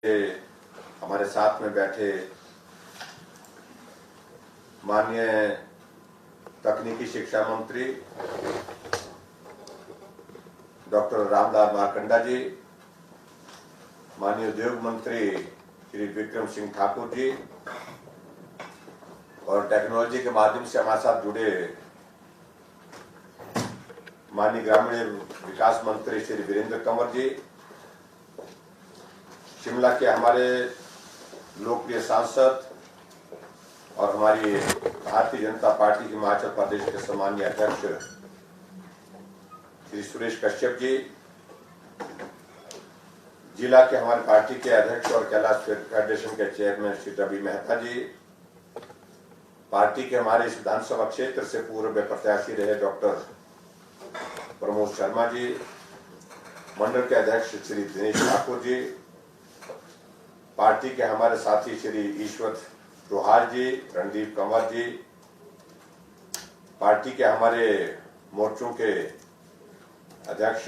हमारे साथ में बैठे माननीय तकनीकी शिक्षा मंत्री डॉक्टर रामलाल मारकंडा जी, माननीय उद्योग मंत्री श्री विक्रम सिंह ठाकुर जी और टेक्नोलॉजी के माध्यम से हमारे साथ जुड़े माननीय ग्रामीण विकास मंत्री श्री वीरेंद्र कंवर जी, शिमला के हमारे लोकप्रिय सांसद और हमारी भारतीय जनता पार्टी हिमाचल प्रदेश के सम्मानीय अध्यक्ष श्री सुरेश कश्यप जी, जिला के हमारी पार्टी के अध्यक्ष और कैलाश फेडरेशन के चेयरमैन श्री रवि मेहता जी, पार्टी के हमारे इस विधानसभा क्षेत्र से पूर्व प्रत्याशी रहे डॉक्टर प्रमोद शर्मा जी, मंडल के अध्यक्ष श्री दिनेश ठाकुर जी, पार्टी के हमारे साथी श्री ईश्वर रोहार जी, रणदीप कंवर जी, पार्टी के हमारे मोर्चों के अध्यक्ष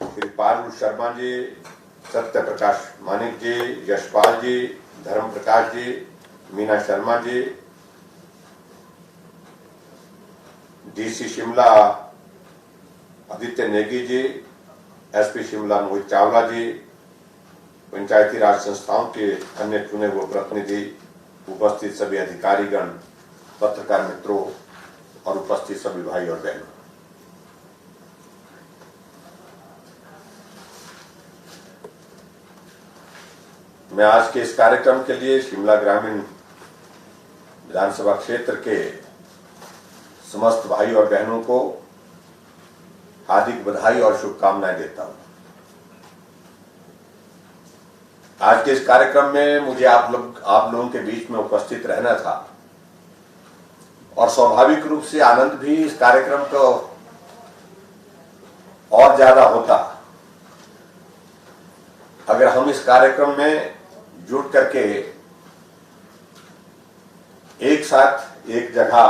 श्री पारुल शर्मा जी, सत्य प्रकाश मानिक जी, यशपाल जी, धर्म प्रकाश जी, मीना शर्मा जी, डीसी शिमला आदित्य नेगी जी, एसपी शिमला मोहित चावला जी, पंचायती राज संस्थाओं के अन्य चुने हुए प्रतिनिधि, उपस्थित सभी अधिकारीगण, पत्रकार मित्रों और उपस्थित सभी भाई और बहनों, मैं आज के इस कार्यक्रम के लिए शिमला ग्रामीण विधानसभा क्षेत्र के समस्त भाई और बहनों को हार्दिक बधाई और शुभकामनाएं देता हूं। आज के इस कार्यक्रम में मुझे आप लोगों के बीच में उपस्थित रहना था और स्वाभाविक रूप से आनंद भी इस कार्यक्रम को और ज्यादा होता अगर हम इस कार्यक्रम में जुट करके एक साथ एक जगह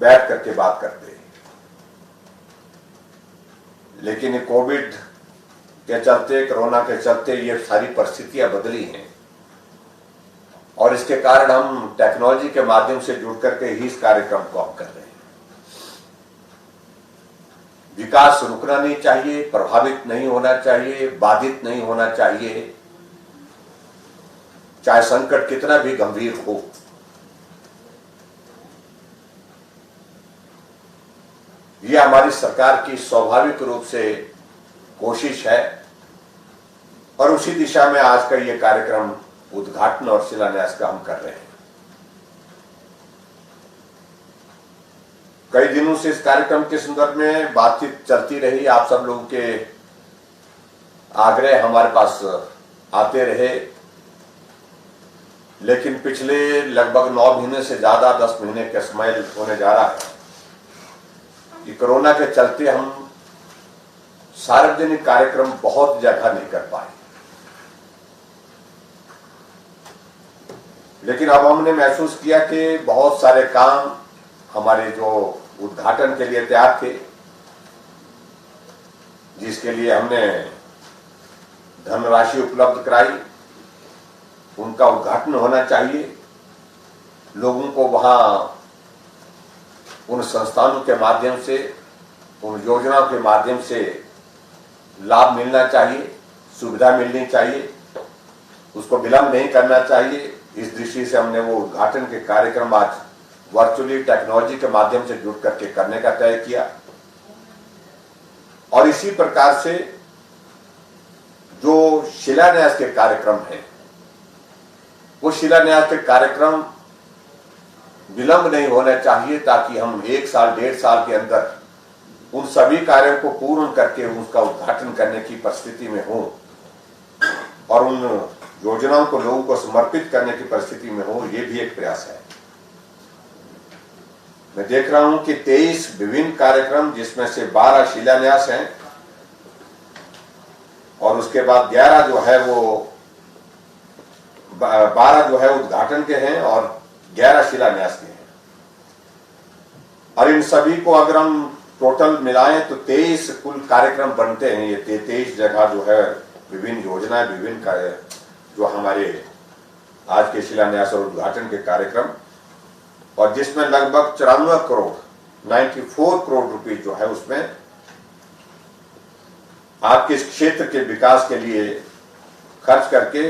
बैठ करके बात करते। लेकिन कोविड के चलते, कोरोना के चलते ये सारी परिस्थितियां बदली हैं और इसके कारण हम टेक्नोलॉजी के माध्यम से जुड़ करके ही इस कार्यक्रम को हम कर रहे हैं। विकास रुकना नहीं चाहिए, प्रभावित नहीं होना चाहिए, बाधित नहीं होना चाहिए, चाहे संकट कितना भी गंभीर हो। यह हमारी सरकार की स्वाभाविक रूप से कोशिश है और उसी दिशा में आज का ये कार्यक्रम उद्घाटन और शिलान्यास का हम कर रहे हैं। कई दिनों से इस कार्यक्रम के संदर्भ में बातचीत चलती रही, आप सब लोगों के आग्रह हमारे पास आते रहे, लेकिन पिछले लगभग 9 महीने से ज्यादा 10 महीने का समय होने जा रहा है कि कोरोना के चलते हम सार्वजनिक कार्यक्रम बहुत जगह नहीं कर पाए। लेकिन अब हमने महसूस किया कि बहुत सारे काम हमारे जो उद्घाटन के लिए तैयार थे, जिसके लिए हमने धनराशि उपलब्ध कराई, उनका उद्घाटन होना चाहिए। लोगों को वहां उन संस्थानों के माध्यम से, उन योजनाओं के माध्यम से लाभ मिलना चाहिए, सुविधा मिलनी चाहिए, उसको विलंब नहीं करना चाहिए। इस दृष्टि से हमने वो उद्घाटन के कार्यक्रम आज वर्चुअली टेक्नोलॉजी के माध्यम से जुड़ करके करने का तय किया। और इसी प्रकार से जो शिलान्यास के कार्यक्रम है, वो शिलान्यास के कार्यक्रम विलंब नहीं होना चाहिए, ताकि हम 1 साल 1.5 साल के अंदर उन सभी कार्यों को पूर्ण करके उसका उद्घाटन करने की परिस्थिति में हो और उन योजनाओं को लोगों को समर्पित करने की परिस्थिति में हो। ये भी एक प्रयास है। मैं देख रहा हूं कि 23 विभिन्न कार्यक्रम, जिसमें से 12 शिलान्यास हैं और उसके बाद 11 जो है वो 12 जो है उद्घाटन के हैं और 11 शिलान्यास के हैं। और इन सभी को अगर हम टोटल मिलाएं तो 23 कुल कार्यक्रम बनते हैं। ये 23 जगह जो है विभिन्न योजनाएं, विभिन्न कार्य जो हमारे आज के शिलान्यास और उद्घाटन के कार्यक्रम, और जिसमें लगभग 94 करोड़ 94 करोड़ रुपए जो है उसमें आपके इस क्षेत्र के विकास के लिए खर्च करके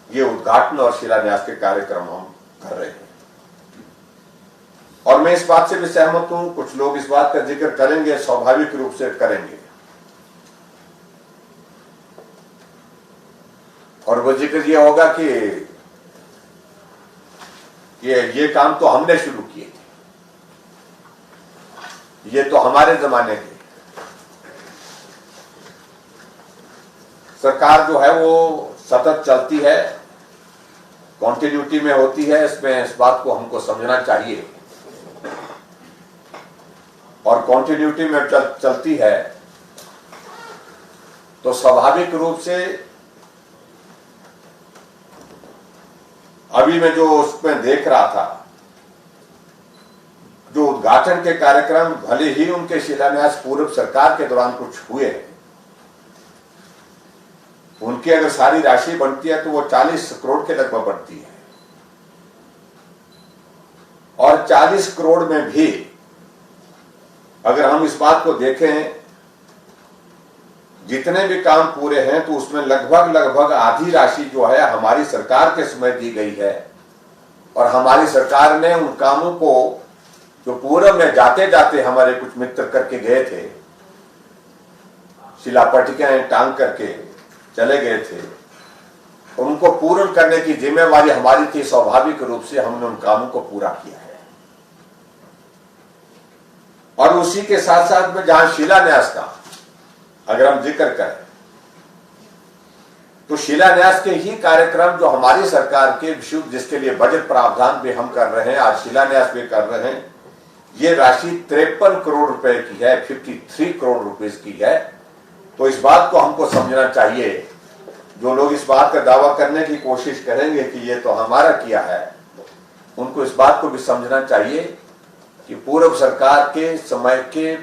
ये उद्घाटन और शिलान्यास के कार्यक्रम हम कर रहे हैं। और मैं इस बात से भी सहमत हूं, कुछ लोग इस बात का जिक्र करेंगे, स्वाभाविक रूप से करेंगे, और वो जिक्र ये होगा कि ये काम तो हमने शुरू किए थे, ये तो हमारे जमाने के। सरकार जो है वो सतत चलती है, कॉन्टिन्यूटी में होती है, इसमें इस बात को हमको समझना चाहिए। और कॉन्टिन्यूटी में चलती है तो स्वाभाविक रूप से अभी मैं जो उसमें देख रहा था, जो उद्घाटन के कार्यक्रम भले ही उनके शिलान्यास पूर्व सरकार के दौरान कुछ हुए, उनकी अगर सारी राशि बनती है तो वो 40 करोड़ के लगभग बनती है। और 40 करोड़ में भी अगर हम इस बात को देखें, जितने भी काम पूरे हैं तो उसमें लगभग आधी राशि जो है हमारी सरकार के समय दी गई है। और हमारी सरकार ने उन कामों को जो पूर्व में जाते जाते हमारे कुछ मित्र करके गए थे, शिलापट्टिकाएं टांग करके चले गए थे, उनको पूर्ण करने की जिम्मेवारी हमारी थी। स्वाभाविक रूप से हमने उन कामों को पूरा किया है। और उसी के साथ साथ में जहां शिलान्यास का अगर हम जिक्र करें तो शिलान्यास के ही कार्यक्रम जो हमारी सरकार के विशुद्ध, जिसके लिए बजट प्रावधान भी हम कर रहे हैं, आज शिलान्यास भी कर रहे हैं, ये राशि 53 करोड़ रुपए की है, 53 करोड़ रुपए की है। तो इस बात को हमको समझना चाहिए। जो लोग इस बात का दावा करने की कोशिश करेंगे कि ये तो हमारा किया है, उनको इस बात को भी समझना चाहिए कि पूर्व सरकार के समय के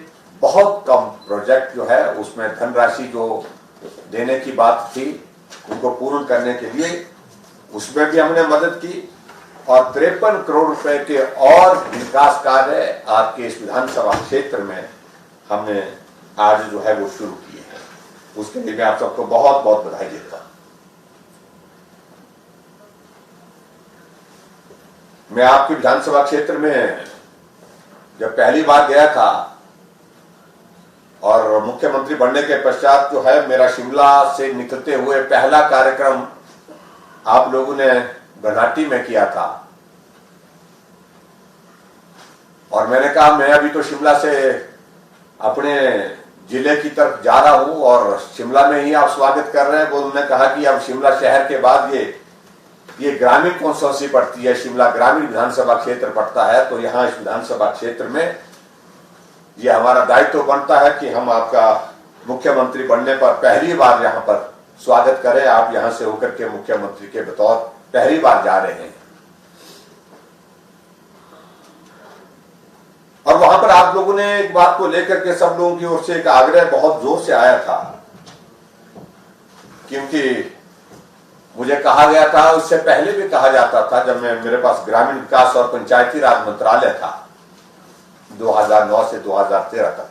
बहुत कम प्रोजेक्ट जो है उसमें धनराशि जो देने की बात थी उनको पूर्ण करने के लिए, उसमें भी हमने मदद की। और 53 करोड़ रुपए के और विकास कार्य आपके इस विधानसभा क्षेत्र में हमने आज जो है वो शुरू किए हैं। उसके लिए मैं आप सबको बहुत बहुत बधाई देता हूं। मैं आपके विधानसभा क्षेत्र में जब पहली बार गया था और मुख्यमंत्री बनने के पश्चात जो है मेरा शिमला से निकलते हुए पहला कार्यक्रम आप लोगों ने बनाटी में किया था। और मैंने कहा मैं अभी तो शिमला से अपने जिले की तरफ जा रहा हूं और शिमला में ही आप स्वागत कर रहे हैं। वो उन्होंने कहा कि अब शिमला शहर के बाद ये ग्रामीण कॉन्स्टिट्यूंसी पड़ती है, शिमला ग्रामीण विधानसभा क्षेत्र पड़ता है। तो यहाँ इस विधानसभा क्षेत्र में ये हमारा दायित्व बनता है कि हम आपका मुख्यमंत्री बनने पर पहली बार यहाँ पर स्वागत करें। आप यहाँ से होकर के मुख्यमंत्री के बतौर पहली बार जा रहे हैं। और वहां पर आप लोगों ने एक बात को लेकर के सब लोगों की ओर से एक आग्रह बहुत जोर से आया था, क्योंकि मुझे कहा गया था, उससे पहले भी कहा जाता था जब मेरे पास ग्रामीण विकास और पंचायती राज मंत्रालय था 2009 से 2013 तक,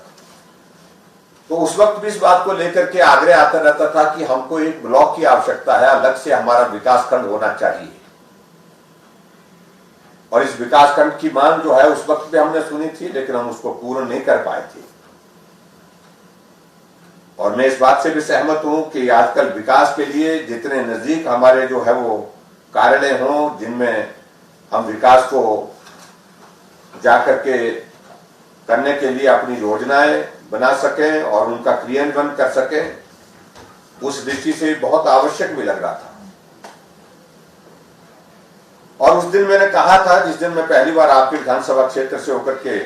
तो उस वक्त भी इस बात को लेकर के आग्रह आता रहता था कि हमको एक ब्लॉक की आवश्यकता है, अलग से हमारा विकास खंड होना चाहिए। और इस विकास खंड की मांग जो है उस वक्त भी हमने सुनी थी, लेकिन हम उसको पूर्ण नहीं कर पाए थे। और मैं इस बात से भी सहमत हूं कि आजकल विकास के लिए जितने नजदीक हमारे जो है वो कार्यालय हों, जिनमें हम विकास को जाकर के करने के लिए अपनी योजनाएं बना सकें और उनका क्रियान्वयन कर सकें, उस दृष्टि से बहुत आवश्यक भी लग रहा था। और उस दिन मैंने कहा था, जिस दिन मैं पहली बार आपके विधानसभा क्षेत्र से होकर के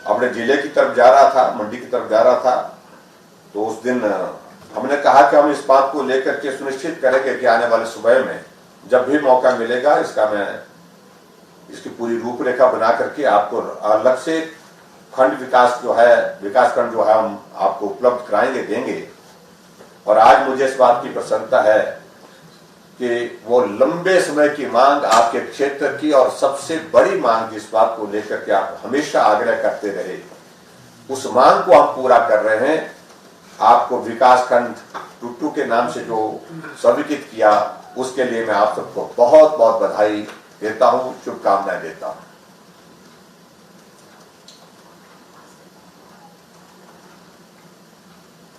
अपने जिले की तरफ जा रहा था, मंडी की तरफ जा रहा था, तो उस दिन हमने कहा कि हम इस बात को लेकर के सुनिश्चित करेंगे कि आने वाले सुबह में जब भी मौका मिलेगा इसकी पूरी रूपरेखा बना करके आपको अलग से खंड विकास खंड जो है हम आपको उपलब्ध कराएंगे, देंगे। और आज मुझे इस बात की प्रसन्नता है कि वो लंबे समय की मांग आपके क्षेत्र की और सबसे बड़ी मांग जिस बात को लेकर के आप हमेशा आग्रह करते रहे, उस मांग को हम पूरा कर रहे हैं। आपको विकासखंड टुट्टू के नाम से जो स्वीकृत किया, उसके लिए मैं आप सबको बहुत बहुत बधाई देता हूं, शुभकामनाएं देता हूं।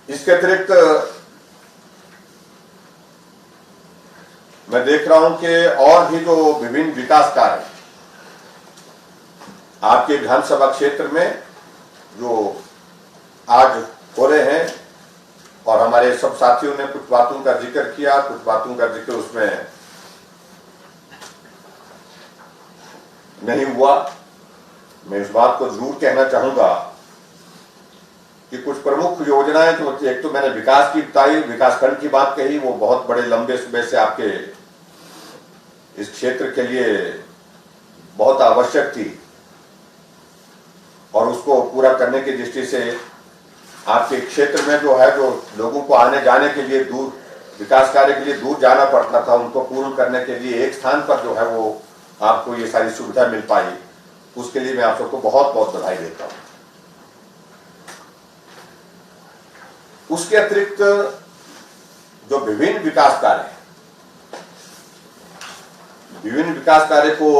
इसके अतिरिक्त मैं देख रहा हूं कि और भी जो विभिन्न विकास कार्य आपके विधानसभा क्षेत्र में जो आज हो रहे हैं, और हमारे सब साथियों ने कुछ बातों का जिक्र किया, कुछ बातों का जिक्र उसमें नहीं हुआ। मैं इस बात को जरूर कहना चाहूंगा कि कुछ प्रमुख योजनाएं, जो एक तो मैंने विकास की बताई, विकासखंड की बात कही, वो बहुत बड़े लंबे समय से आपके इस क्षेत्र के लिए बहुत आवश्यक थी, और उसको पूरा करने की दृष्टि से आपके क्षेत्र में जो है, जो लोगों को आने जाने के लिए दूर, विकास कार्य के लिए दूर जाना पड़ता था, उनको पूर्ण करने के लिए एक स्थान पर जो है वो आपको ये सारी सुविधा मिल पाई। उसके लिए मैं आप सबको बहुत बहुत बधाई देता हूं। उसके अतिरिक्त जो विभिन्न विकास कार्य को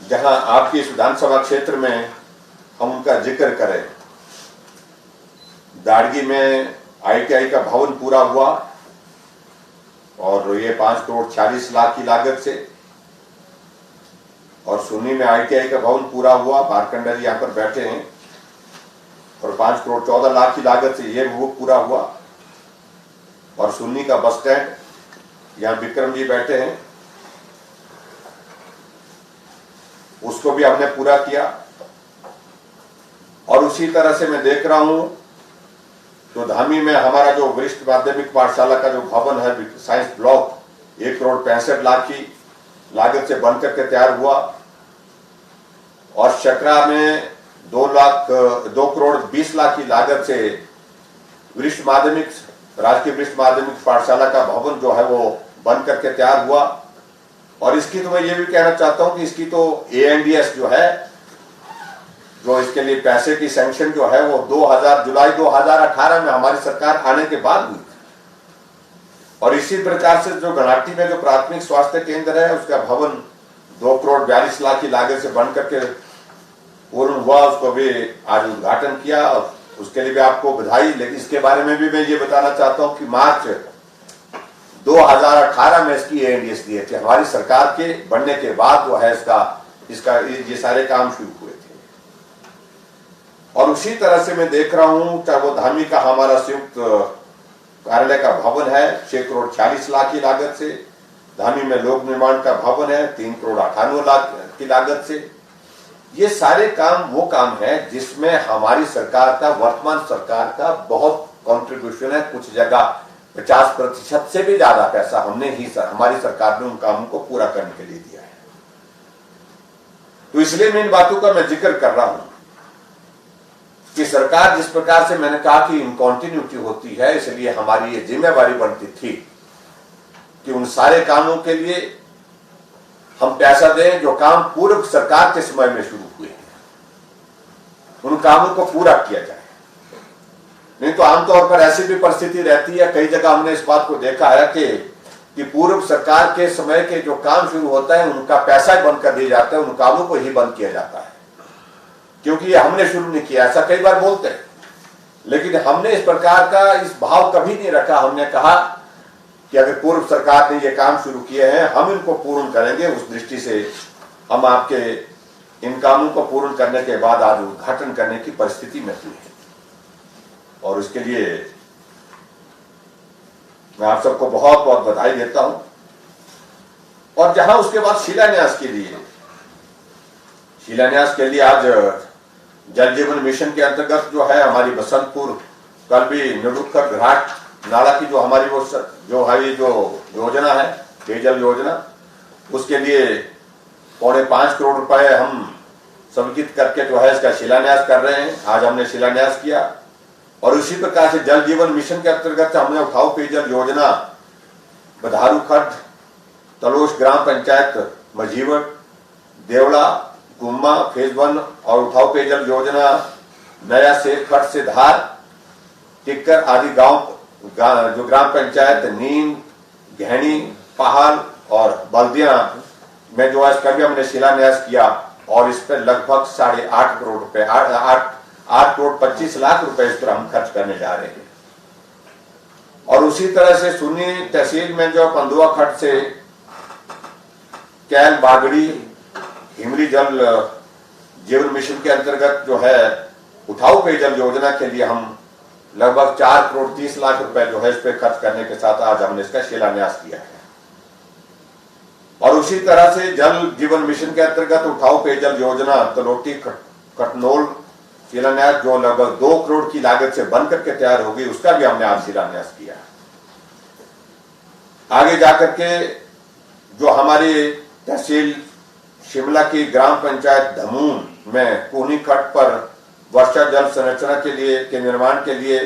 जहां आपके इस विधानसभा क्षेत्र में हम उनका जिक्र करें, दाड़गी में ITI का भवन पूरा हुआ और ये 5 करोड़ 46 लाख की लागत से, और सुन्नी में ITI का भवन पूरा हुआ, मार्कंडा जी यहां पर बैठे हैं, और 5 करोड़ 14 लाख की लागत से ये वो पूरा हुआ। और सुन्नी का बस स्टैंड, यहां विक्रम जी बैठे हैं, उसको भी हमने पूरा किया। और उसी तरह से मैं देख रहा हूं तो धामी में हमारा जो वरिष्ठ माध्यमिक पाठशाला का जो भवन है, साइंस ब्लॉक, 1 करोड़ 65 लाख की लागत से बनकर के तैयार हुआ। और शकरा में 2 करोड़ 20 लाख की लागत से राजकीय वरिष्ठ माध्यमिक पाठशाला का भवन जो है वो बन करके तैयार हुआ। और इसकी तो मैं ये भी कहना चाहता हूं कि इसकी तो ANDS जो है, जो इसके लिए पैसे की सैंक्शन जो है वो जुलाई 2018 में हमारी सरकार आने के बाद हुई। और इसी प्रकार से जो घनाटी में जो प्राथमिक स्वास्थ्य केंद्र है, उसका भवन 2 करोड़ 42 लाख की लागत से बन करके पूर्ण हुआ, उसको भी आज उद्घाटन किया, और उसके लिए भी आपको बधाई। लेकिन इसके बारे में भी मैं ये बताना चाहता हूं कि मार्च 2018 में इसकी ANDS दिए थे, हमारी सरकार के बनने के बाद जो है इसका ये सारे काम शुरू हुए थे। और उसी तरह से मैं देख रहा हूं, चाहे वो धामी का हमारा संयुक्त कार्यालय का भवन है 6 करोड़ 46 लाख की लागत से, धामी में लोक निर्माण का भवन है 3 करोड़ 98 लाख की लागत से। ये सारे काम वो काम है जिसमें हमारी सरकार का, वर्तमान सरकार का बहुत कंट्रीब्यूशन है। कुछ जगह 50% से भी ज्यादा पैसा हमारी सरकार ने उन कामों को पूरा करने के लिए दिया है। तो इसलिए मैं इन बातों का मैं जिक्र कर रहा हूं कि सरकार जिस प्रकार से, मैंने कहा कि इनकॉन्टिन्यूटी होती है, इसलिए हमारी ये जिम्मेवारी बनती थी कि उन सारे कामों के लिए हम पैसा दें जो काम पूर्व सरकार के समय में शुरू हुए हैं, उन कामों को पूरा किया जाए। नहीं तो आमतौर पर ऐसी भी परिस्थिति रहती है, कई जगह हमने इस बात को देखा है कि पूर्व सरकार के समय के जो काम शुरू होता है उनका पैसा ही बंद कर दिया जाता है, उन कामों को ही बंद किया जाता है, क्योंकि ये हमने शुरू नहीं किया। ऐसा कई बार बोलते हैं, लेकिन हमने इस प्रकार का इस भाव कभी नहीं रखा। हमने कहा कि अगर पूर्व सरकार ने ये काम शुरू किए हैं, हम इनको पूर्ण करेंगे। उस दृष्टि से हम आपके इन कामों को पूर्ण करने के बाद आज उद्घाटन करने की परिस्थिति में हुई है, और इसके लिए मैं आप सबको बहुत बहुत बधाई देता हूं। और जहां उसके बाद शिलान्यास के लिए आज जल जीवन मिशन के अंतर्गत जो है हमारी बसंतपुर कल भी निरुक्कर घाट नाला की जो हमारी जो योजना है, पेयजल योजना, उसके लिए 4.25 करोड़ रुपए हम स्वीकृत करके जो है इसका शिलान्यास कर रहे हैं। आज हमने शिलान्यास किया। और उसी प्रकार से जल जीवन मिशन के अंतर्गत हमने उठाऊ पेयजल योजना बधारू खड्ड, तलोश ग्राम पंचायत मजीवट, देवड़ा, गुम्मा फेज 1 और उठाऊ पेयजल योजना नया शेर खड्ड से धार, टिक्कर आदि गांव जो ग्राम पंचायत नीम, गहनी, पहाड़ और बल्दिया में जो है इसका भी हमने शिलान्यास किया और इस पर लगभग 8.5 करोड़ रुपए 8 करोड़ 25 लाख रुपए इस पर हम खर्च करने जा रहे हैं। और उसी तरह से सुन्नी तहसील में जो पंदुआ खड्ड से कैल बागड़ी हिमरी जल जीवन मिशन के अंतर्गत जो है उठाऊ पेयजल योजना के लिए हम लगभग 4 करोड़ 30 लाख रुपए जो है इस पर खर्च करने के साथ आज हमने इसका शिलान्यास किया है। और उसी तरह से जल जीवन मिशन के अंतर्गत उठाऊ पेयजल योजना तलोटी कटनोल शिलान्यास जो लगभग 2 करोड़ की लागत से बनकर के तैयार होगी, उसका भी हमने आज शिलान्यास किया। आगे जाकर के जो हमारी तहसील शिमला की ग्राम पंचायत धमून में कोहनी खड्ड पर वर्षा जल संरचना के निर्माण के लिए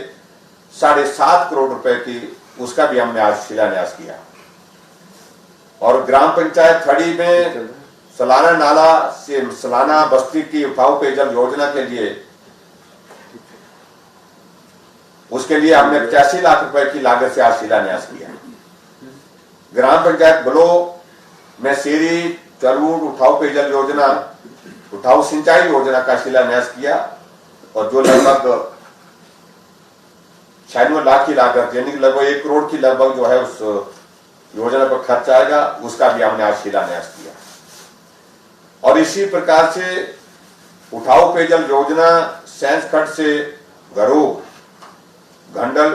7.5 करोड़ रुपए की उसका भी हमने आज शिलान्यास किया। और ग्राम पंचायत थड़ी में सलाना नाला से सलाना बस्ती की उठाऊ पेयजल योजना के लिए उसके लिए हमने 85 लाख रुपए की लागत से आज शिलान्यास किया। ग्राम पंचायत बलो में सीरी चरवुड उठाऊ पेयजल योजना उठाऊ सिंचाई योजना का शिलान्यास किया और जो लगभग 96 लाख की लागत यानी लगभग 1 करोड़ की लगभग जो है उस योजना पर खर्च आएगा, उसका भी हमने आज शिलान्यास किया। और इसी प्रकार से उठाऊ पेयजल योजना सैंस खड्ड से घरों घंडल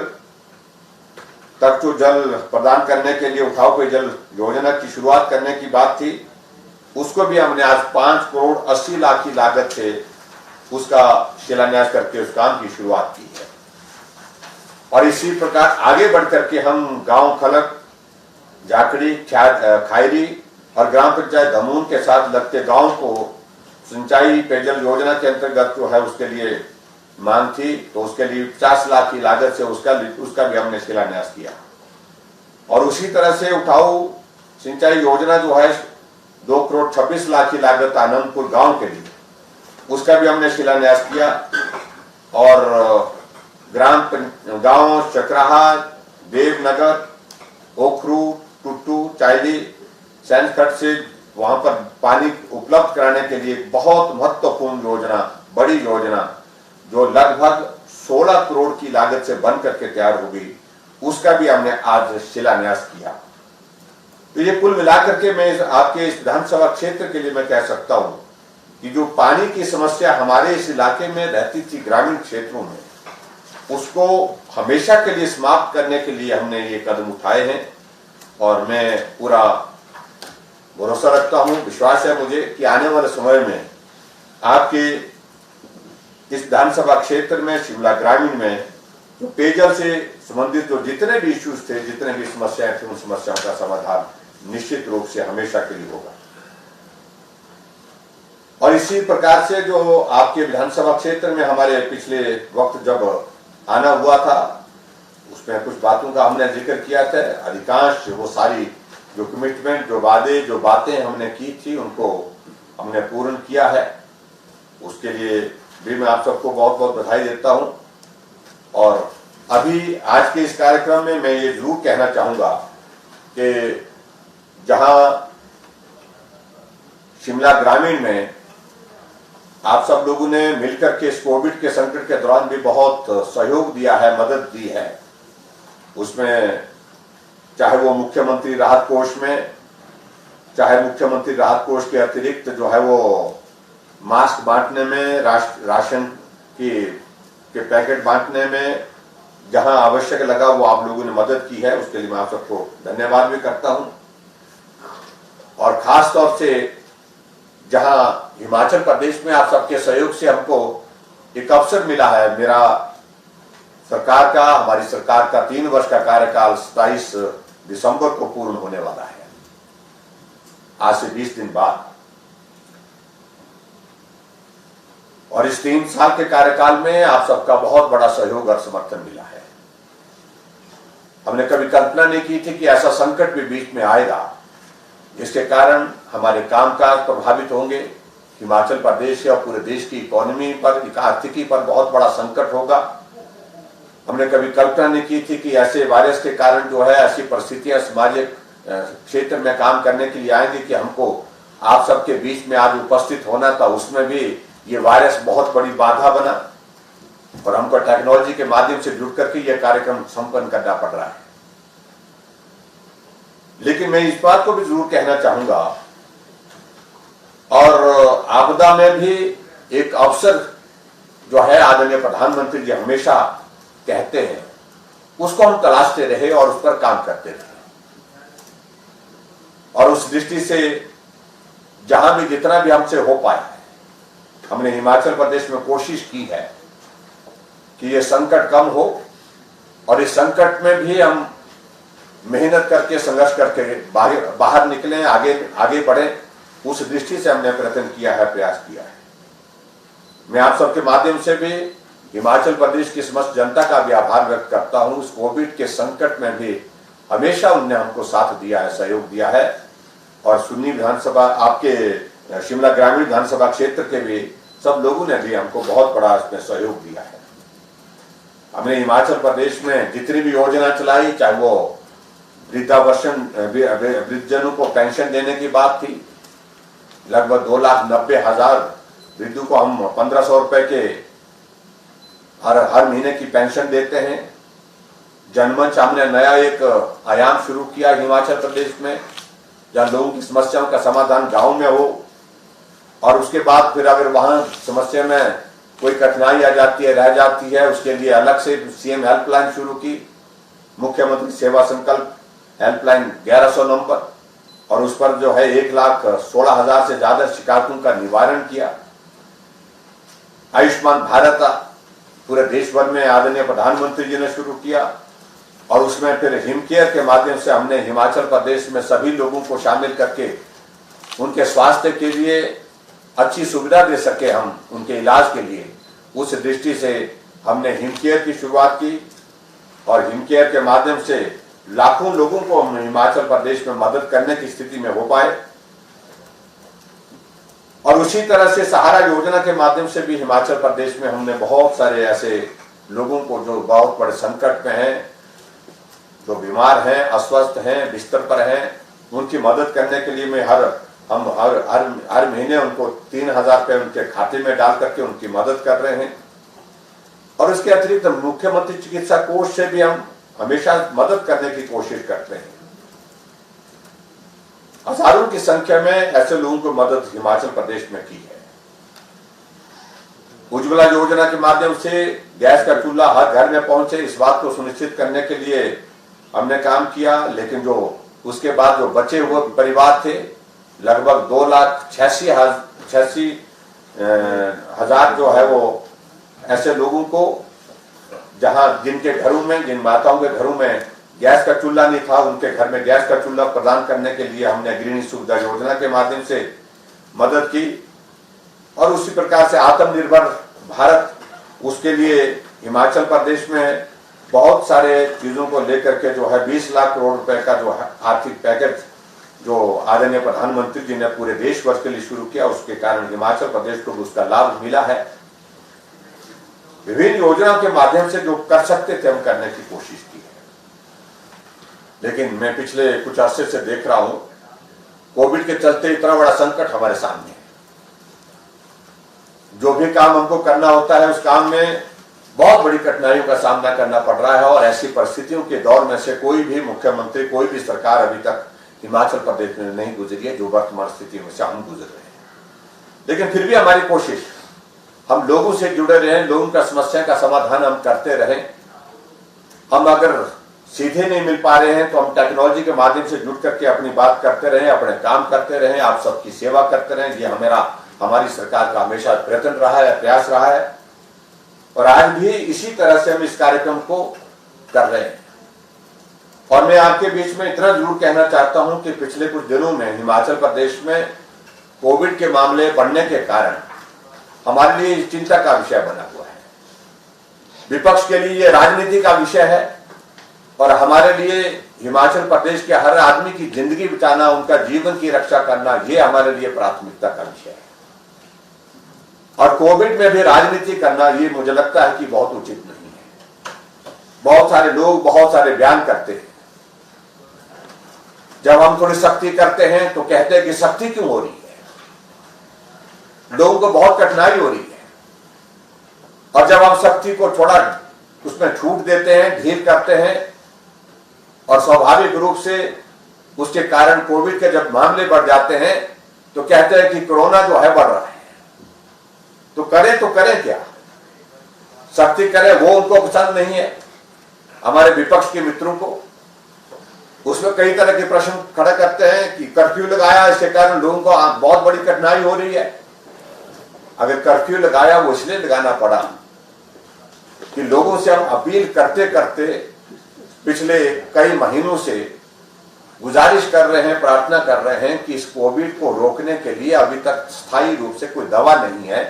तक जो जल प्रदान करने के लिए उठाऊ पेयजल योजना की शुरुआत करने की बात थी, उसको भी हमने आज 5 करोड़ 80 लाख की लागत से उसका शिलान्यास करके उस काम की शुरुआत की है। और इसी प्रकार आगे बढ़कर के हम गांव खलक, जाखड़ी, खायरी और ग्राम पंचायत धमून के साथ लगते गांव को सिंचाई पेयजल योजना के अंतर्गत जो है उसके लिए मांग थी, तो उसके लिए 50 लाख की लागत से उसका भी हमने शिलान्यास किया। और उसी तरह से उठाऊ सिंचाई योजना जो है 2 करोड़ 26 लाख की लागत आनंदपुर गांव के लिए, उसका भी हमने शिलान्यास किया। और गांव चक्राहा, देवनगर, ओखरू, टुट्टू, चाइली, सैंस खड्ड से वहां पर पानी उपलब्ध कराने के लिए बहुत महत्वपूर्ण योजना, बड़ी योजना जो लगभग 16 करोड़ की लागत से बन करके तैयार होगी, उसका भी हमने आज शिलान्यास किया। तो ये कुल मिलाकर के मैं आपके इस विधानसभा क्षेत्र के लिए मैं कह सकता हूं कि जो पानी की समस्या हमारे इस इलाके में रहती थी ग्रामीण क्षेत्रों में, उसको हमेशा के लिए समाप्त करने के लिए हमने ये कदम उठाए हैं। और मैं पूरा भरोसा रखता हूं, विश्वास है मुझे कि आने वाले समय में आपके इस विधानसभा क्षेत्र में शिमला ग्रामीण में जो पेयजल से संबंधित जो जितने भी इश्यूज थे, जितने भी समस्याएं थी, उन समस्याओं का समाधान निश्चित रूप से हमेशा के लिए होगा। और इसी प्रकार से जो आपके विधानसभा क्षेत्र में हमारे पिछले वक्त जब आना हुआ था, उसमें कुछ बातों का हमने जिक्र किया था। अधिकांश वो सारी जो कमिटमेंट, जो वादे, जो बातें हमने की थी, उनको हमने पूर्ण किया है। उसके लिए भी मैं आप सबको बहुत बहुत बधाई देता हूं। और अभी आज के इस कार्यक्रम में मैं ये जरूर कहना चाहूंगा कि जहां शिमला ग्रामीण में आप सब लोगों ने मिलकर के इस कोविड के संकट के दौरान भी बहुत सहयोग दिया है, मदद दी है, उसमें चाहे वो मुख्यमंत्री राहत कोष में, चाहे मुख्यमंत्री राहत कोष के अतिरिक्त जो है वो मास्क बांटने में, राशन के पैकेट बांटने में, जहां आवश्यक लगा वो आप लोगों ने मदद की है, उसके लिए मैं आप सबको धन्यवाद भी करता हूं। और खास तौर से जहां हिमाचल प्रदेश में आप सबके सहयोग से हमको एक अवसर मिला है, मेरा सरकार का, हमारी सरकार का 3 वर्ष का कार्यकाल 27 दिसंबर को पूर्ण होने वाला है, आज से 20 दिन बाद। और इस 3 साल के कार्यकाल में आप सबका बहुत बड़ा सहयोग और समर्थन मिला है। हमने कभी कल्पना नहीं की थी कि ऐसा संकट भी बीच में आएगा, जिसके कारण हमारे कामकाज प्रभावित होंगे, हिमाचल प्रदेश और पूरे देश की इकोनॉमी पर, आर्थिकी पर बहुत बड़ा संकट होगा। हमने कभी कल्पना नहीं की थी कि ऐसे वायरस के कारण जो है ऐसी परिस्थितियां सामाजिक क्षेत्र में काम करने के लिए आएंगी कि हमको आप सबके बीच में आज उपस्थित होना था। उसमें भी ये वायरस बहुत बड़ी बाधा बना और हमको टेक्नोलॉजी के माध्यम से जुड़ करके यह कार्यक्रम संपन्न करना पड़ रहा है। लेकिन मैं इस बात को भी जरूर कहना चाहूंगा, और आपदा में भी एक अवसर जो है आदरणीय प्रधानमंत्री जी हमेशा कहते हैं, उसको हम तलाशते रहे और उस पर काम करते रहे। और उस दृष्टि से जहां भी जितना भी हमसे हो पाया है, हमने हिमाचल प्रदेश में कोशिश की है कि ये संकट कम हो और इस संकट में भी हम मेहनत करके, संघर्ष करके बाहर निकलें, आगे बढ़े। उस दृष्टि से हमने प्रयत्न किया है, प्रयास किया है। मैं आप सबके माध्यम से भी हिमाचल प्रदेश की समस्त जनता का भी आभार व्यक्त करता हूं। उस कोविड के संकट में भी हमेशा उनने हमको साथ दिया है, सहयोग दिया है। और सुन्नी विधानसभा, आपके शिमला ग्रामीण विधानसभा क्षेत्र के भी सब लोगों ने भी हमको बहुत बड़ा इसमें सहयोग दिया है। हमने हिमाचल प्रदेश में जितनी भी योजना चलाई, चाहे वो वृद्धजनों को पेंशन देने की बात थी, लगभग 2,90,000 वृद्धों को हम 1,500 रुपए के हर महीने की पेंशन देते हैं। जनमंच हमने नया एक आयाम शुरू किया हिमाचल प्रदेश में, जहां लोगों की समस्याओं का समाधान गांव में हो। और उसके बाद फिर अगर वहां समस्या में कोई कठिनाई आ जाती है, रह जाती है, उसके लिए अलग से सीएम हेल्पलाइन शुरू की, मुख्यमंत्री सेवा संकल्प हेल्पलाइन 1100 नंबर, और उस पर जो है 1,16,000 से ज्यादा शिकायतों का निवारण किया। आयुष्मान भारत पूरे देश भर में आदरणीय प्रधानमंत्री जी ने शुरू किया, और उसमें फिर हिमकेयर के माध्यम से हमने हिमाचल प्रदेश में सभी लोगों को शामिल करके उनके स्वास्थ्य के लिए अच्छी सुविधा दे सके, हम उनके इलाज के लिए। उस दृष्टि से हमने हिमकेयर की शुरुआत की और हिमकेयर के माध्यम से लाखों लोगों को हम हिमाचल प्रदेश में मदद करने की स्थिति में हो पाए। और उसी तरह से सहारा योजना के माध्यम से भी हिमाचल प्रदेश में हमने बहुत सारे ऐसे लोगों को जो बहुत बड़े संकट में हैं, जो बीमार हैं, अस्वस्थ हैं, बिस्तर पर हैं, उनकी मदद करने के लिए हम हर महीने उनको 3,000 रुपए उनके खाते में डाल करके उनकी मदद कर रहे हैं। और इसके अतिरिक्त मुख्यमंत्री चिकित्सा कोष से भी हम हमेशा मदद करने की कोशिश करते हैं। हजारों की संख्या में ऐसे लोगों को मदद हिमाचल प्रदेश में की है। उज्ज्वला योजना के माध्यम से गैस का चूल्हा हर घर में पहुंचे, इस बात को सुनिश्चित करने के लिए हमने काम किया। लेकिन जो उसके बाद जो बचे हुए परिवार थे, लगभग 2,86,000 जो है वो ऐसे लोगों को, जिनके घरों में, जिन माताओं के घरों में गैस का चूल्हा नहीं था, उनके घर में गैस का चूल्हा प्रदान करने के लिए हमने गृहिणी सुविधा योजना के माध्यम से मदद की। और उसी प्रकार से आत्मनिर्भर भारत, उसके लिए हिमाचल प्रदेश में बहुत सारे चीजों को लेकर के जो है 20 लाख करोड़ रुपए का जो आर्थिक पैकेज जो आदरणीय प्रधानमंत्री जी ने पूरे देश वर्ष के लिए शुरू किया, उसके कारण हिमाचल प्रदेश को उसका लाभ मिला है। विभिन्न योजनाओं के माध्यम से जो कर सकते थे हम करने की कोशिश की है। लेकिन मैं पिछले कुछ अरसे से देख रहा हूं, कोविड के चलते इतना बड़ा संकट हमारे सामने है। जो भी काम हमको करना होता है, उस काम में बहुत बड़ी कठिनाइयों का सामना करना पड़ रहा है। और ऐसी परिस्थितियों के दौर में से कोई भी मुख्यमंत्री, कोई भी सरकार अभी तक हिमाचल प्रदेश में नहीं गुजरी है जो वर्तमान स्थिति में से हम गुजर रहे हैं। लेकिन फिर भी हमारी कोशिश, हम लोगों से जुड़े रहें, लोगों का समस्या का समाधान हम करते रहें। हम अगर सीधे नहीं मिल पा रहे हैं तो हम टेक्नोलॉजी के माध्यम से जुड़ करके अपनी बात करते रहें, अपने काम करते रहें, आप सबकी सेवा करते रहें। ये हमारी सरकार का हमेशा प्रयत्न रहा है, प्रयास रहा है। और आज भी इसी तरह से हम इस कार्यक्रम को कर रहे हैं। और मैं आपके बीच में इतना जरूर कहना चाहता हूं कि पिछले कुछ दिनों में हिमाचल प्रदेश में कोविड के मामले बढ़ने के कारण हमारे लिए चिंता का विषय बना हुआ है। विपक्ष के लिए ये राजनीति का विषय है और हमारे लिए हिमाचल प्रदेश के हर आदमी की जिंदगी बचाना, उनका जीवन की रक्षा करना, ये हमारे लिए प्राथमिकता का विषय है। और कोविड में भी राजनीति करना ये मुझे लगता है कि बहुत उचित नहीं है। बहुत सारे लोग बहुत सारे बयान करते हैं, जब हम थोड़ी सख्ती करते हैं तो कहते हैं कि सख्ती क्यों हो रही है, लोगों को बहुत कठिनाई हो रही है। और जब हम सख्ती को थोड़ा उसमें छूट देते हैं, ढील करते हैं, और स्वाभाविक रूप से उसके कारण कोविड के जब मामले बढ़ जाते हैं तो कहते हैं कि कोरोना जो है बढ़ रहा है। तो करें क्या? सख्ती करें वो उनको पसंद नहीं है, हमारे विपक्ष के मित्रों को। उसमें कई तरह के प्रश्न खड़े करते हैं कि कर्फ्यू लगाया, इसके कारण लोगों को बहुत बड़ी कठिनाई हो रही है। अगर कर्फ्यू लगाया वो इसलिए लगाना पड़ा कि लोगों से हम अपील करते करते पिछले कई महीनों से गुजारिश कर रहे हैं, प्रार्थना कर रहे हैं कि इस कोविड को रोकने के लिए अभी तक स्थायी रूप से कोई दवा नहीं है,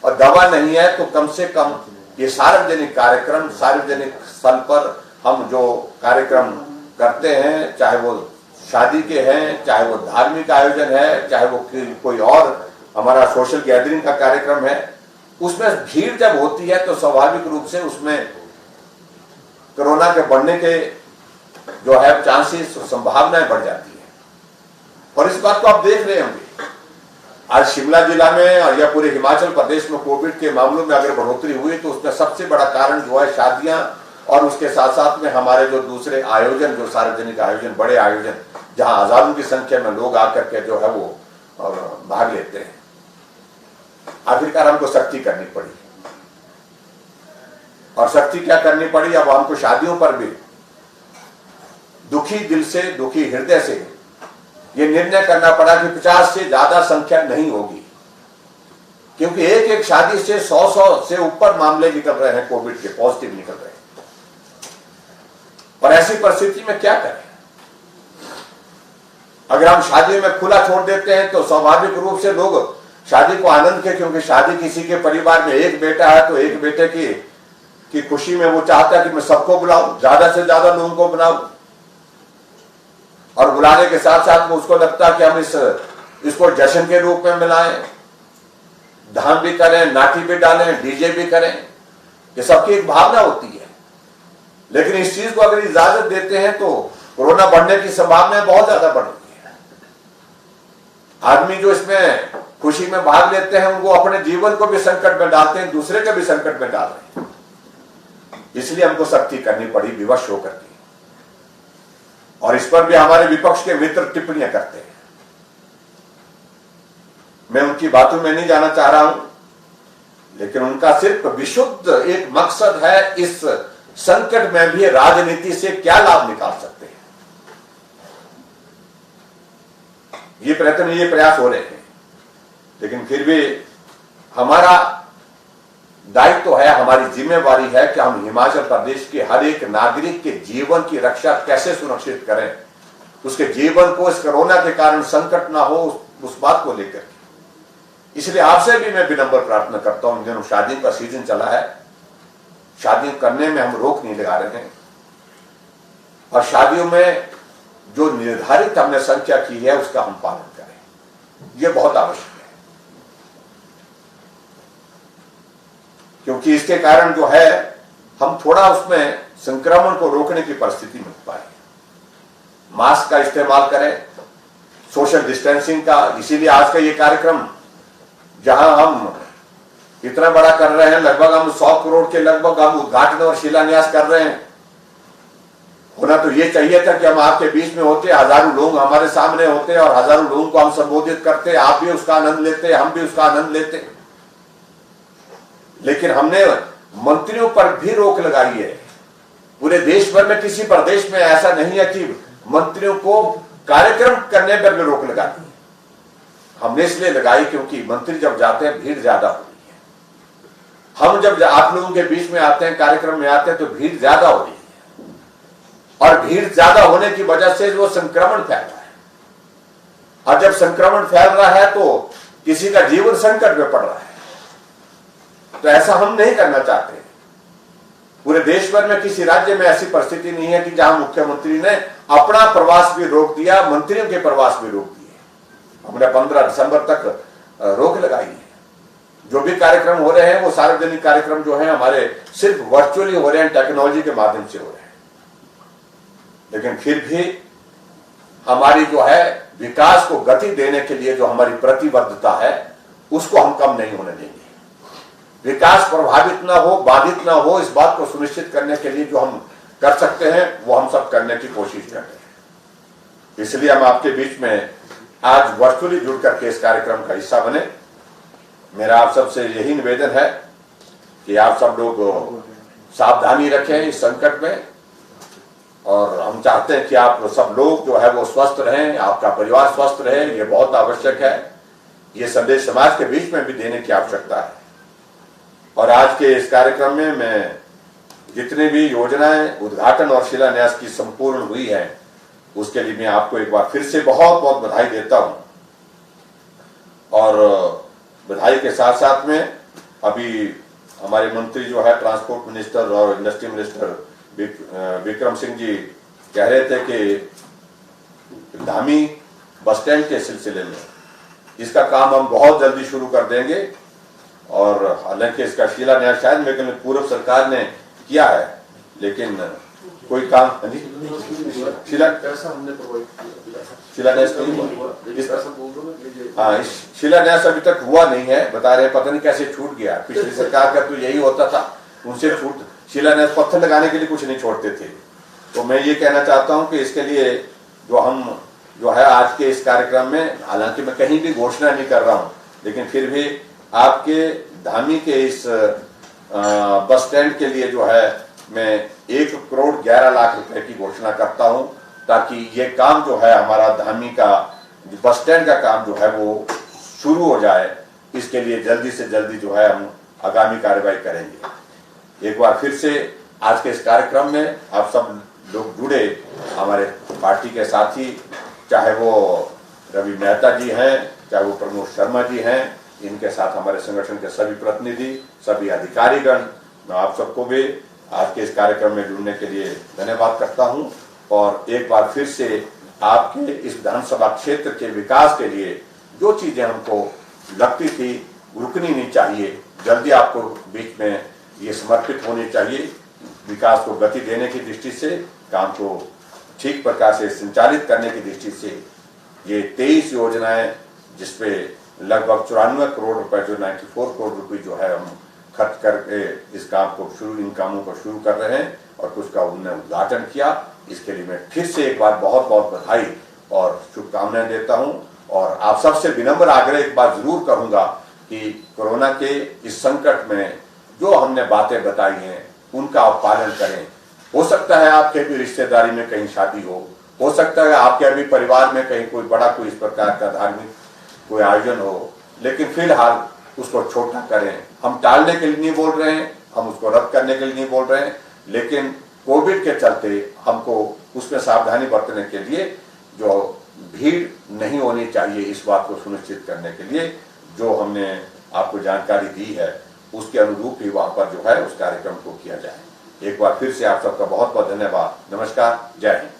और दवा नहीं है तो कम से कम ये सार्वजनिक कार्यक्रम, सार्वजनिक स्थल पर हम जो कार्यक्रम करते हैं, चाहे वो शादी के हैं, चाहे वो धार्मिक आयोजन है, चाहे वो कोई और हमारा सोशल गैदरिंग का कार्यक्रम है, उसमें भीड़ जब होती है तो स्वाभाविक रूप से उसमें कोरोना के बढ़ने के जो है चांसेस, संभावनाएं बढ़ जाती है। और इस बात को आप देख रहे होंगे, आज शिमला जिला में और या पूरे हिमाचल प्रदेश में कोविड के मामलों में अगर बढ़ोतरी हुई तो उसमें सबसे बड़ा कारण जो है शादियां, और उसके साथ साथ में हमारे जो दूसरे आयोजन, जो सार्वजनिक आयोजन, बड़े आयोजन, जहां हजारों की संख्या में लोग आकर के जो है वो भाग लेते हैं। आखिरकार हमको सख्ती करनी पड़ी, और सख्ती क्या करनी पड़ी, अब हमको शादियों पर भी दुखी दिल से, दुखी हृदय से ये निर्णय करना पड़ा कि 50 से ज्यादा संख्या नहीं होगी, क्योंकि एक एक शादी से 100 से ऊपर मामले निकल रहे हैं, कोविड के पॉजिटिव निकल रहे हैं। और ऐसी परिस्थिति में क्या करें? अगर हम शादी में खुला छोड़ देते हैं तो स्वाभाविक रूप से लोग शादी को आनंद के, क्योंकि शादी किसी के परिवार में एक बेटा है तो एक बेटे की खुशी में वो चाहता है कि मैं सबको बुलाऊं, ज्यादा से ज्यादा लोगों को बुलाऊं, और बुलाने के साथ साथ में उसको लगता है कि हम इसको जश्न के रूप में मिलाएं, धाम भी करें, नाटी भी डालें, डीजे भी करें। ये सबकी एक भावना होती है, लेकिन इस चीज को अगर इजाजत देते हैं तो कोरोना बढ़ने की संभावना बहुत ज्यादा बढ़ रही है। आदमी जो इसमें खुशी में भाग लेते हैं उनको अपने जीवन को भी संकट में डालते हैं, दूसरे के भी संकट में डाल रहे हैं। इसलिए हमको सख्ती करनी पड़ी विवश होकर के, और इस पर भी हमारे विपक्ष के मित्र टिप्पणियां करते हैं। मैं उनकी बातों में नहीं जाना चाह रहा हूं, लेकिन उनका सिर्फ विशुद्ध एक मकसद है, इस संकट में भी राजनीति से क्या लाभ निकाल सकते हैं, ये प्रयत्न, ये प्रयास हो रहे हैं। लेकिन फिर भी हमारा दायित्व तो है, हमारी जिम्मेवारी है कि हम हिमाचल प्रदेश के हर एक नागरिक के जीवन की रक्षा कैसे सुनिश्चित करें, उसके जीवन को इस कोरोना के कारण संकट ना हो, उस बात को लेकर। इसलिए आपसे भी मैं विनम्र प्रार्थना करता हूं, इन दिनों शादियों का सीजन चला है, शादी करने में हम रोक नहीं लगा रहे हैं, और शादियों में जो निर्धारित हमने संख्या की है उसका हम पालन करें, यह बहुत आवश्यक है। क्योंकि इसके कारण जो है हम थोड़ा उसमें संक्रमण को रोकने की परिस्थिति में पाए। मास्क का इस्तेमाल करें, सोशल डिस्टेंसिंग का, इसीलिए आज का ये कार्यक्रम जहां हम इतना बड़ा कर रहे हैं, लगभग हम 100 करोड़ के लगभग हम उद्घाटन और शिलान्यास कर रहे हैं। होना तो ये चाहिए था कि हम आपके बीच में होते, हजारों लोग हमारे सामने होते और हजारों लोगों को हम संबोधित करते, आप भी उसका आनंद लेते, हम भी उसका आनंद लेते। लेकिन हमने मंत्रियों पर भी रोक लगाई है। पूरे देश भर में किसी प्रदेश में ऐसा नहीं है कि मंत्रियों को कार्यक्रम करने पर भी रोक लगाती है। हमने इसलिए लगाई क्योंकि मंत्री जब जाते हैं भीड़ ज्यादा होती है। हम जब आप लोगों के बीच में आते हैं, कार्यक्रम में आते हैं, तो भीड़ ज्यादा हो रही है, और भीड़ ज्यादा होने की वजह से वो संक्रमण फैल रहा है, और जब संक्रमण फैल रहा है तो किसी का जीवन संकट में पड़ रहा है। तो ऐसा हम नहीं करना चाहते। पूरे देश भर में किसी राज्य में ऐसी परिस्थिति नहीं है कि जहां मुख्यमंत्री ने अपना प्रवास भी रोक दिया, मंत्रियों के प्रवास भी रोक दिए। हमने 15 दिसंबर तक रोक लगाई है। जो भी कार्यक्रम हो रहे हैं वो सार्वजनिक कार्यक्रम जो है हमारे सिर्फ वर्चुअली हो रहे हैं, टेक्नोलॉजी के माध्यम से हो रहे हैं। लेकिन फिर भी हमारी जो है विकास को गति देने के लिए जो हमारी प्रतिबद्धता है उसको हम कम नहीं होने देंगे। विकास प्रभावित ना हो, बाधित ना हो, इस बात को सुनिश्चित करने के लिए जो हम कर सकते हैं वो हम सब करने की कोशिश कर रहे हैं। इसलिए हम आपके बीच में आज वर्चुअली जुड़ करके इस कार्यक्रम का हिस्सा बने। मेरा आप सबसे यही निवेदन है कि आप सब लोग सावधानी रखें इस संकट में, और हम चाहते हैं कि आप सब लोग जो है वो स्वस्थ रहें, आपका परिवार स्वस्थ रहे, ये बहुत आवश्यक है। ये संदेश समाज के बीच में भी देने की आवश्यकता है। और आज के इस कार्यक्रम में मैं जितने भी योजनाएं उद्घाटन और शिलान्यास की संपूर्ण हुई है उसके लिए मैं आपको एक बार फिर से बहुत बहुत बधाई देता हूं। और बधाई के साथ साथ में अभी हमारे मंत्री जो है ट्रांसपोर्ट मिनिस्टर और इंडस्ट्री मिनिस्टर विक्रम सिंह जी कह रहे थे कि धामी बस स्टैंड के सिलसिले में इसका काम हम बहुत जल्दी शुरू कर देंगे। और हालांकि इसका शिलान्यास शायद मेरे ख्याल में पूर्व सरकार ने किया है, लेकिन कोई काम शिलान्यास नहीं हुआ। इस शिलान्यास अभी तक हुआ नहीं है, बता रहे, पता नहीं कैसे छूट गया। पिछली सरकार का तो यही होता था, उनसे छूट, शिलान्यास पत्थर लगाने के लिए कुछ नहीं छोड़ते थे। तो मैं ये कहना चाहता हूं कि इसके लिए जो हम जो है आज के इस कार्यक्रम में, हालांकि मैं कहीं भी घोषणा नहीं कर रहा हूं, लेकिन फिर भी आपके धामी के इस बस स्टैंड के लिए जो है मैं 1 करोड़ 11 लाख रुपए की घोषणा करता हूं, ताकि ये काम जो है हमारा धामी का बस स्टैंड का काम जो है वो शुरू हो जाए। इसके लिए जल्दी से जल्दी जो है हम आगामी कार्रवाई करेंगे। एक बार फिर से आज के इस कार्यक्रम में आप सब लोग जुड़े, हमारे पार्टी के साथी, चाहे वो रवि मेहता जी हैं, चाहे वो प्रमोद शर्मा जी हैं, इनके साथ हमारे संगठन के सभी प्रतिनिधि, सभी अधिकारीगण, मैं आप सबको भी आज के इस कार्यक्रम में जुड़ने के लिए धन्यवाद करता हूं। और एक बार फिर से आपके इस विधानसभा क्षेत्र के विकास के लिए जो चीजें हमको लगती थी रुकनी नहीं चाहिए, जल्दी आपको बीच में ये समर्पित होनी चाहिए। विकास को गति देने की दृष्टि से, काम को ठीक प्रकार से संचालित करने की दृष्टि से ये 23 योजनाएं, जिसपे लगभग 94 करोड़ रुपए, जो 94 करोड़ रुपए जो है हम खर्च करके इस काम को इन कामों को शुरू कर रहे हैं और कुछ का उन्होंने उद्घाटन किया। इसके लिए मैं फिर से एक बार बहुत बहुत बधाई और शुभकामनाएं देता हूं। और आप सबसे विनम्र आग्रह एक बार जरूर करूंगा कि कोरोना के इस संकट में जो हमने बातें बताई हैं उनका आप पालन करें। हो सकता है आपके भी रिश्तेदारी में कहीं शादी हो सकता है आपके अभी परिवार में कहीं कोई बड़ा कोई इस प्रकार का धार्मिक कोई आयोजन हो, लेकिन फिलहाल उसको छोटा करें। हम टालने के लिए नहीं बोल रहे हैं, हम उसको रद्द करने के लिए नहीं बोल रहे हैं, लेकिन कोविड के चलते हमको उसमें सावधानी बरतने के लिए जो भीड़ नहीं होनी चाहिए, इस बात को सुनिश्चित करने के लिए जो हमने आपको जानकारी दी है उसके अनुरूप ही वहां पर जो है उस कार्यक्रम को किया जाए। एक बार फिर से आप सबका बहुत बहुत धन्यवाद। नमस्कार, जय हिंद।